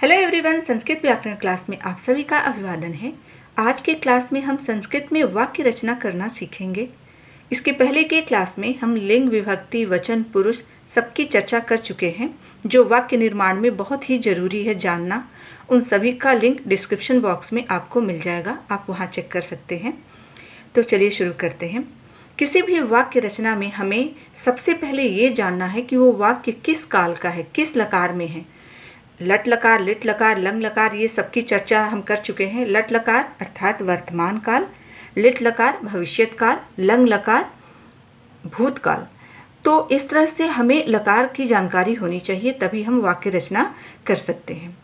Hello everyone, Sanskrit व्याकरण class में आप सभी का अभिवादन है। आज के क्लास में हम संस्कृत में वाक्य रचना करना सीखेंगे। इसके पहले के क्लास में हम लिंग, विभक्ति, वचन, पुरुष सबकी चर्चा कर चुके हैं, जो वाक्य निर्माण में बहुत ही ज़रूरी है जानना। उन सभी का लिंक डिस्क्रिप्शन बॉक्स में आपको मिल जाएगा, आप वहाँ चेक कर सकते हैं। तो चलिए शुरू करते हैं। किसी भी वाक्य रचना में हमें सबसे पहले ये जानना है कि वो वाक्य किस काल का है, किस लकार में है। लट लकार, लिट लकार, लंग लकार, ये सबकी चर्चा हम कर चुके हैं। लट लकार अर्थात वर्तमान काल, लिट लकार भविष्यत काल, लंग लकार भूतकाल। तो इस तरह से हमें लकार की जानकारी होनी चाहिए, तभी हम वाक्य रचना कर सकते हैं।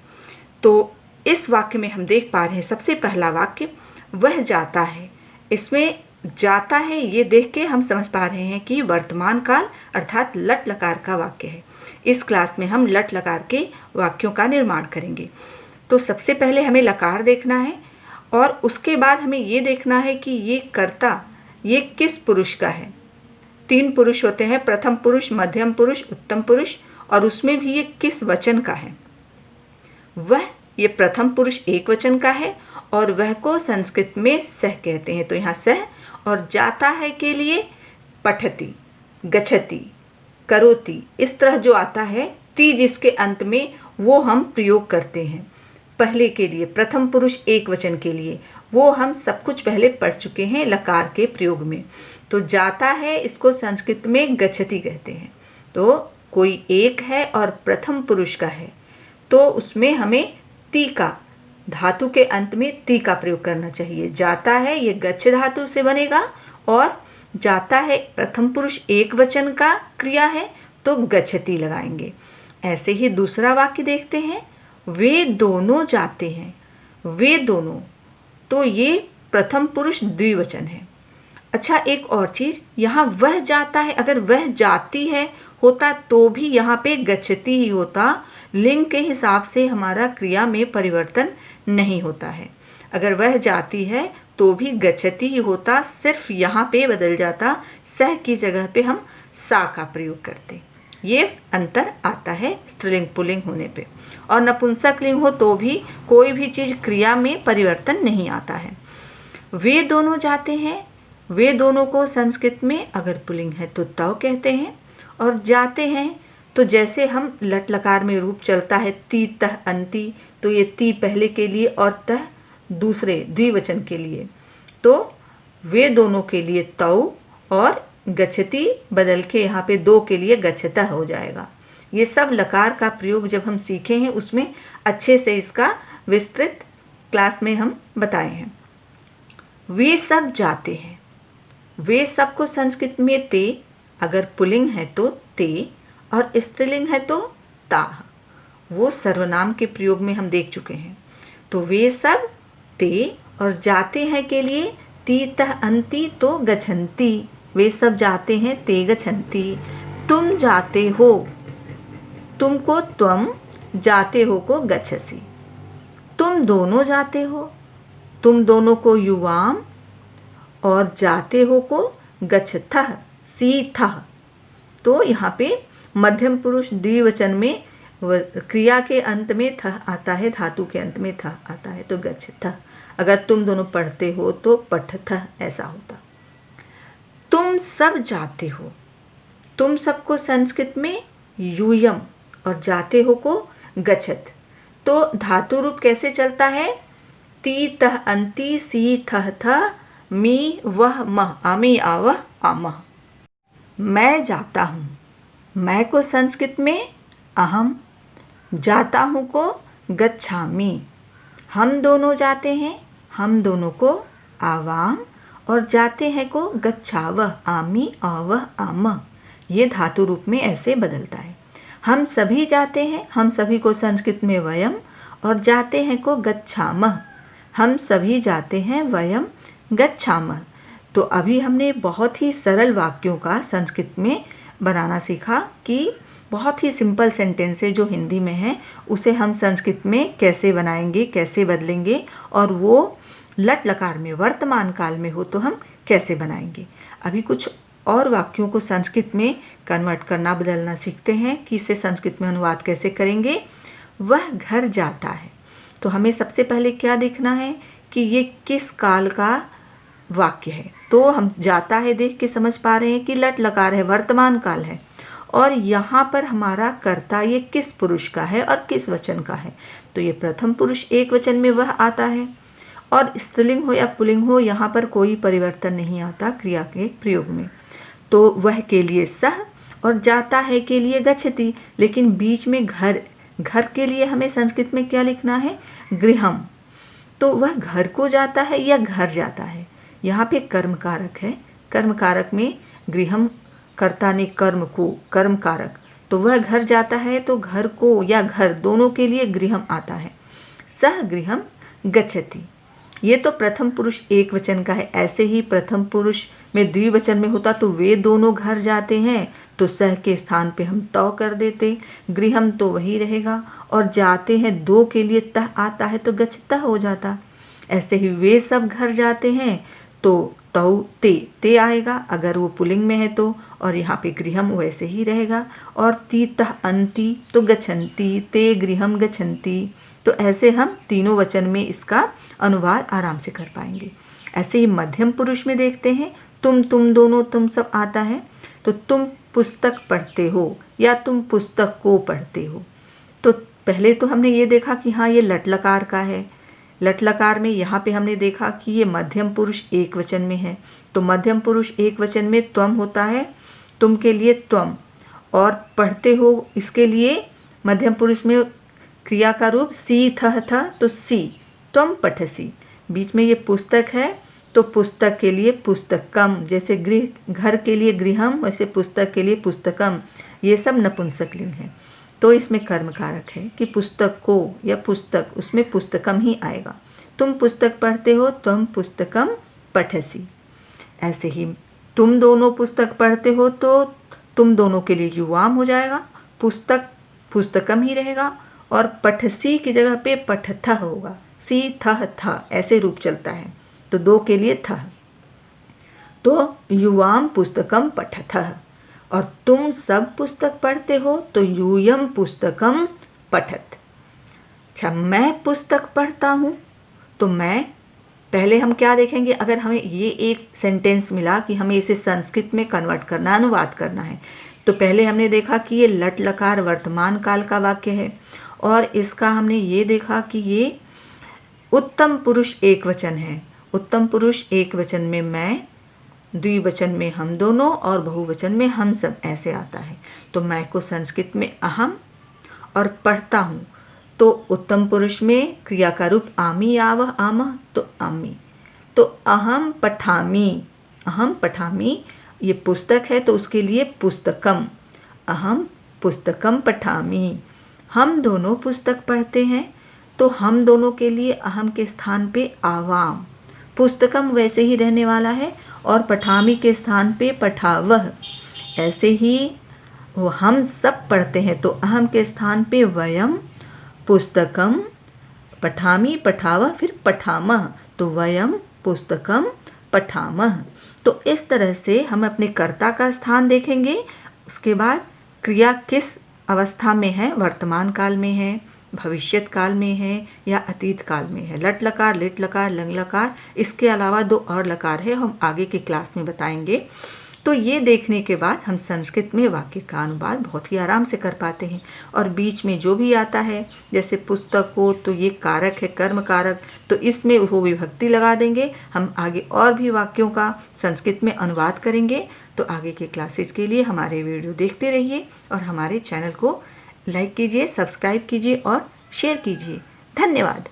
तो इस वाक्य में हम देख पा रहे हैं सबसे पहला वाक्य, वह जाता है। इसमें जाता है ये देख के हम समझ पा रहे हैं कि वर्तमान काल अर्थात लट लकार का वाक्य है। इस क्लास में हम लट लकार के वाक्यों का निर्माण करेंगे। तो सबसे पहले हमें लकार देखना है और उसके बाद हमें ये देखना है कि ये कर्ता ये किस पुरुष का है। 3 पुरुष होते हैं, प्रथम पुरुष, मध्यम पुरुष, उत्तम पुरुष, और उसमें भी ये किस वचन का है। वह ये प्रथम पुरुष एक वचन का है और वह को संस्कृत में सह कहते हैं। तो यहाँ सह और जाता है के लिए पठति, गच्छति, करोति, इस तरह जो आता है ती जिसके अंत में, वो हम प्रयोग करते हैं। पहले के लिए प्रथम पुरुष एक वचन के लिए वो हम सब कुछ पहले पढ़ चुके हैं लकार के प्रयोग में। तो जाता है इसको संस्कृत में गच्छति कहते हैं। तो कोई एक है और प्रथम पुरुष का है तो उसमें हमें ती का, धातु के अंत में ती का प्रयोग करना चाहिए। जाता है ये गच्छ धातु से बनेगा और जाता है प्रथम पुरुष एक वचन का क्रिया है तो गच्छति लगाएंगे। ऐसे ही दूसरा वाक्य देखते हैं, वे दोनों जाते हैं। वे दोनों, तो ये प्रथम पुरुष द्विवचन है। अच्छा, एक और चीज़, यहाँ वह जाता है, अगर वह जाती है होता तो भी यहाँ पे गच्छति ही होता। लिंग के हिसाब से हमारा क्रिया में परिवर्तन नहीं होता है। अगर वह जाती है तो भी गच्छति ही होता, सिर्फ यहाँ पे बदल जाता, सह की जगह पे हम सा का प्रयोग करते। ये अंतर आता है स्त्रीलिंग पुल्लिंग होने पे। और नपुंसक लिंग हो तो भी कोई भी चीज़ क्रिया में परिवर्तन नहीं आता है। वे दोनों जाते हैं, वे दोनों को संस्कृत में अगर पुल्लिंग है तो तव कहते हैं, और जाते हैं तो जैसे हम लट लकार में रूप चलता है ती तह अंति, तो ये ती पहले के लिए और तह दूसरे द्विवचन के लिए। तो वे दोनों के लिए तौ और गच्छति बदल के यहाँ पे दो के लिए गच्छता हो जाएगा। ये सब लकार का प्रयोग जब हम सीखे हैं उसमें अच्छे से इसका विस्तृत क्लास में हम बताए हैं। वे सब जाते हैं, वे सब को संस्कृत में ते, अगर पुल्लिंग है तो ते और स्त्रीलिंग है तो ताह। वो सर्वनाम के प्रयोग में हम देख चुके हैं। तो वे सब ते और जाते हैं के लिए ती तह अंति तो गच्छन्ति। वे सब जाते हैं ते गच्छन्ति। तुम जाते हो, तुमको त्वम, जाते हो को गच्छसि। तुम दोनों जाते हो, तुम दोनों को युवाम, और जाते हो को गच्छथः सीथः। तो यहाँ पे मध्यम पुरुष द्विवचन में क्रिया के अंत में थ आता है, धातु के अंत में थ आता है तो गच्छथः। अगर तुम दोनों पढ़ते हो तो पठथः ऐसा होता। तुम सब जाते हो, तुम सबको संस्कृत में यूयम और जाते हो को गच्छत। तो धातु रूप कैसे चलता है, ती तह अंति सी थह थ मी वह मह, आमी आवह आमह। मैं जाता हूँ, मैं को संस्कृत में अहम, जाता हूँ को गच्छामि। हम दोनों जाते हैं, हम दोनों को आवाम, और जाते हैं को गच्छावह, आमी आवह आमह। ये धातु रूप में ऐसे बदलता है। हम सभी जाते हैं, हम सभी को संस्कृत में वयम, और जाते हैं को गच्छामः। हम सभी जाते हैं वयम गच्छामः। तो अभी हमने बहुत ही सरल वाक्यों का संस्कृत में बनाना सीखा कि बहुत ही सिंपल सेंटेंस है जो हिंदी में है, उसे हम संस्कृत में कैसे बनाएंगे, कैसे बदलेंगे, और वो लट लकार में वर्तमान काल में हो तो हम कैसे बनाएंगे। अभी कुछ और वाक्यों को संस्कृत में कन्वर्ट करना, बदलना सीखते हैं कि इसे संस्कृत में अनुवाद कैसे करेंगे। वह घर जाता है। तो हमें सबसे पहले क्या देखना है कि ये किस काल का वाक्य है। तो हम जाता है देख के समझ पा रहे हैं कि लट लकार है, वर्तमान काल है। और यहाँ पर हमारा कर्ता ये किस पुरुष का है और किस वचन का है। तो ये प्रथम पुरुष एक वचन में वह आता है, और स्त्रीलिंग हो या पुल्लिंग हो यहाँ पर कोई परिवर्तन नहीं आता क्रिया के प्रयोग में। तो वह के लिए सह और जाता है के लिए गच्छति। लेकिन बीच में घर, घर के लिए हमें संस्कृत में क्या लिखना है, गृहम। तो वह घर को जाता है या घर जाता है। यहाँ पे कर्म कारक है, कर्म कारक में गृहम, कर्ता ने कर्म को, कर्म कारक। तो वह घर जाता है तो घर को या घर दोनों के लिए गृहम आता है। सह गृहम गच्छति। ये तो प्रथम पुरुष एक वचन का है। ऐसे ही प्रथम पुरुष में द्विवचन में होता तो वे दोनों घर जाते हैं, तो सह के स्थान पे हम तौ कर देते, गृहम तो वही रहेगा, और जाते हैं दो के लिए तह आता है तो गच्छतः हो जाता। ऐसे ही वे सब घर जाते हैं तो तौ ते आएगा अगर वो पुल्लिंग में है तो, और यहाँ पे गृहम वैसे ही रहेगा। और ती तह अंति तो गच्छन्ति, ते गृहम गच्छन्ति। तो ऐसे हम तीनों वचन में इसका अनुवाद आराम से कर पाएंगे। ऐसे ही मध्यम पुरुष में देखते हैं, तुम दोनों तुम सब आता है। तो तुम पुस्तक पढ़ते हो या तुम पुस्तक को पढ़ते हो। तो पहले तो हमने ये देखा कि हाँ ये लट लकार का है। लट लकार में यहाँ पे हमने देखा कि ये मध्यम पुरुष एक वचन में है। तो मध्यम पुरुष एक वचन में त्वम होता है, तुम के लिए त्वम, और पढ़ते हो इसके लिए मध्यम पुरुष में क्रिया का रूप सी थह था तो सी, त्वम पठसी। बीच में ये पुस्तक है तो पुस्तक के लिए पुस्तकम, जैसे गृह, घर के लिए गृहम, वैसे पुस्तक के लिए पुस्तकम। ये सब नपुंसकलिंग है। तो इसमें कर्म कारक है कि पुस्तक को या पुस्तक, उसमें पुस्तकम ही आएगा। तुम पुस्तक पढ़ते हो, तुम पुस्तकम पठसी। ऐसे ही तुम दोनों पुस्तक पढ़ते हो तो तुम दोनों के लिए युवाम हो जाएगा, पुस्तक पुस्तकम ही रहेगा, और पठसी की जगह पे पठथ होगा, सी थह था, ऐसे रूप चलता है। तो दो के लिए था, तो युवाम पुस्तकम पठथ। और तुम सब पुस्तक पढ़ते हो तो यूयम पुस्तकम पठत। अच्छा, मैं पुस्तक पढ़ता हूँ तो मैं, पहले हम क्या देखेंगे, अगर हमें ये एक सेंटेंस मिला कि हमें इसे संस्कृत में कन्वर्ट करना, अनुवाद करना है, तो पहले हमने देखा कि ये लट लकार वर्तमान काल का वाक्य है, और इसका हमने ये देखा कि ये उत्तम पुरुष एक वचन है। उत्तम पुरुष एक वचन में मैं, द्विवचन में हम दोनों, और बहुवचन में हम सब, ऐसे आता है। तो मैं को संस्कृत में अहम, और पढ़ता हूँ तो उत्तम पुरुष में क्रिया का रूप आमी आवह आमह, तो आमी। तो अहम पठामी, अहम पठामी, ये पुस्तक है तो उसके लिए पुस्तकम, अहम पुस्तकम पठामी। हम दोनों पुस्तक पढ़ते हैं तो हम दोनों के लिए अहम के स्थान पे आवाम, पुस्तकम वैसे ही रहने वाला है, और पठामी के स्थान पे पठावह। ऐसे ही वो हम सब पढ़ते हैं तो अहम के स्थान पे वयम, पुस्तकम, पठामी पठावह, फिर पठामह, तो वयम पुस्तकम पठामह। तो इस तरह से हम अपने कर्ता का स्थान देखेंगे। उसके बाद क्रिया किस अवस्था में है, वर्तमान काल में है, भविष्यत काल में है या अतीत काल में है। लट लकार, लिट लकार, लंग लकार, इसके अलावा दो और लकार है, हम आगे की क्लास में बताएंगे। तो ये देखने के बाद हम संस्कृत में वाक्य का अनुवाद बहुत ही आराम से कर पाते हैं। और बीच में जो भी आता है, जैसे पुस्तक हो तो ये कारक है, कर्म कारक, तो इसमें वो विभक्ति लगा देंगे। हम आगे और भी वाक्यों का संस्कृत में अनुवाद करेंगे। तो आगे के क्लासेस के लिए हमारे वीडियो देखते रहिए और हमारे चैनल को लाइक कीजिए, सब्सक्राइब कीजिए और शेयर कीजिए। धन्यवाद।